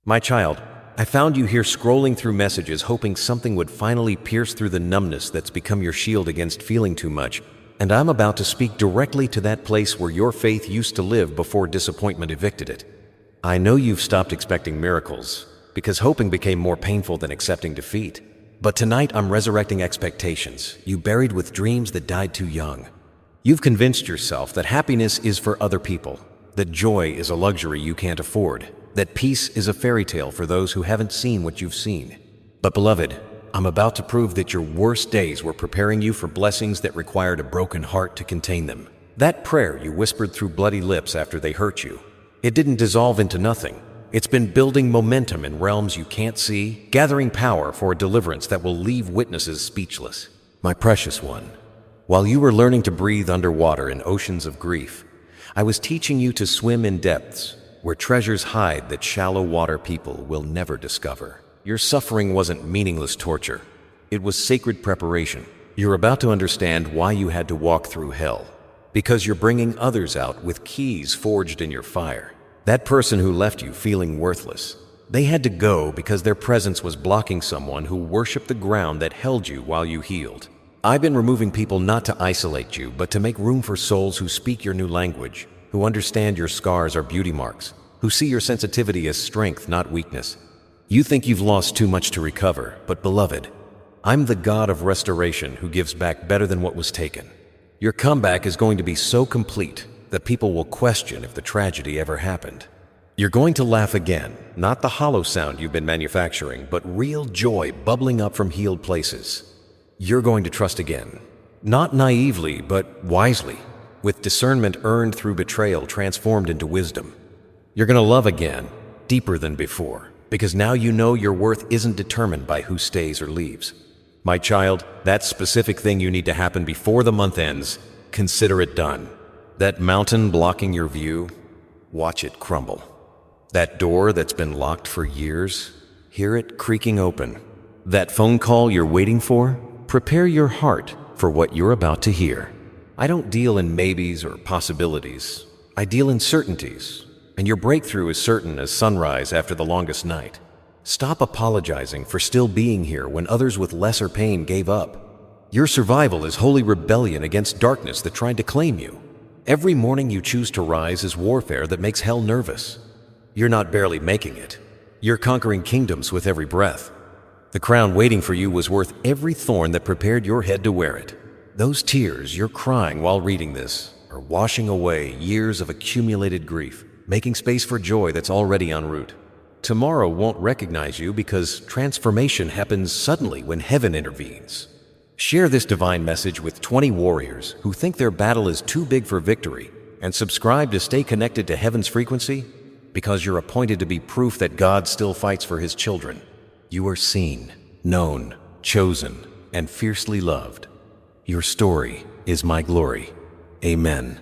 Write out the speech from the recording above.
My child, I found you here scrolling through messages hoping something would finally pierce through the numbness that's become your shield against feeling too much, and I'm about to speak directly to that place where your faith used to live before disappointment evicted it. I know you've stopped expecting miracles, because hoping became more painful than accepting defeat. But tonight I'm resurrecting expectations you buried with dreams that died too young. You've convinced yourself that happiness is for other people, that joy is a luxury you can't afford, that peace is a fairy tale for those who haven't seen what you've seen. But beloved, I'm about to prove that your worst days were preparing you for blessings that required a broken heart to contain them. That prayer you whispered through bloody lips after they hurt you, it didn't dissolve into nothing. It's been building momentum in realms you can't see, gathering power for a deliverance that will leave witnesses speechless. My precious one, while you were learning to breathe underwater in oceans of grief, I was teaching you to swim in depths where treasures hide that shallow water people will never discover. Your suffering wasn't meaningless torture. It was sacred preparation. You're about to understand why you had to walk through hell, because you're bringing others out with keys forged in your fire. That person who left you feeling worthless, they had to go because their presence was blocking someone who worshiped the ground that held you while you healed. I've been removing people not to isolate you, but to make room for souls who speak your new language, who understand your scars are beauty marks, who see your sensitivity as strength, not weakness. You think you've lost too much to recover, but beloved, I'm the God of restoration who gives back better than what was taken. Your comeback is going to be so complete that people will question if the tragedy ever happened. You're going to laugh again, not the hollow sound you've been manufacturing, but real joy bubbling up from healed places. You're going to trust again, not naively, but wisely, with discernment earned through betrayal transformed into wisdom. You're going to love again, deeper than before, because now you know your worth isn't determined by who stays or leaves. My child, that specific thing you need to happen before the month ends, consider it done. That mountain blocking your view, watch it crumble. That door that's been locked for years, hear it creaking open. That phone call you're waiting for, prepare your heart for what you're about to hear. I don't deal in maybes or possibilities. I deal in certainties, and your breakthrough is certain as sunrise after the longest night. Stop apologizing for still being here when others with lesser pain gave up. Your survival is holy rebellion against darkness that tried to claim you. Every morning you choose to rise is warfare that makes hell nervous. You're not barely making it. You're conquering kingdoms with every breath. The crown waiting for you was worth every thorn that prepared your head to wear it. Those tears you're crying while reading this are washing away years of accumulated grief, making space for joy that's already en route. Tomorrow won't recognize you because transformation happens suddenly when heaven intervenes. Share this divine message with 20 warriors who think their battle is too big for victory, and subscribe to stay connected to heaven's frequency, because you're appointed to be proof that God still fights for his children. You are seen, known, chosen, and fiercely loved. Your story is my glory. Amen.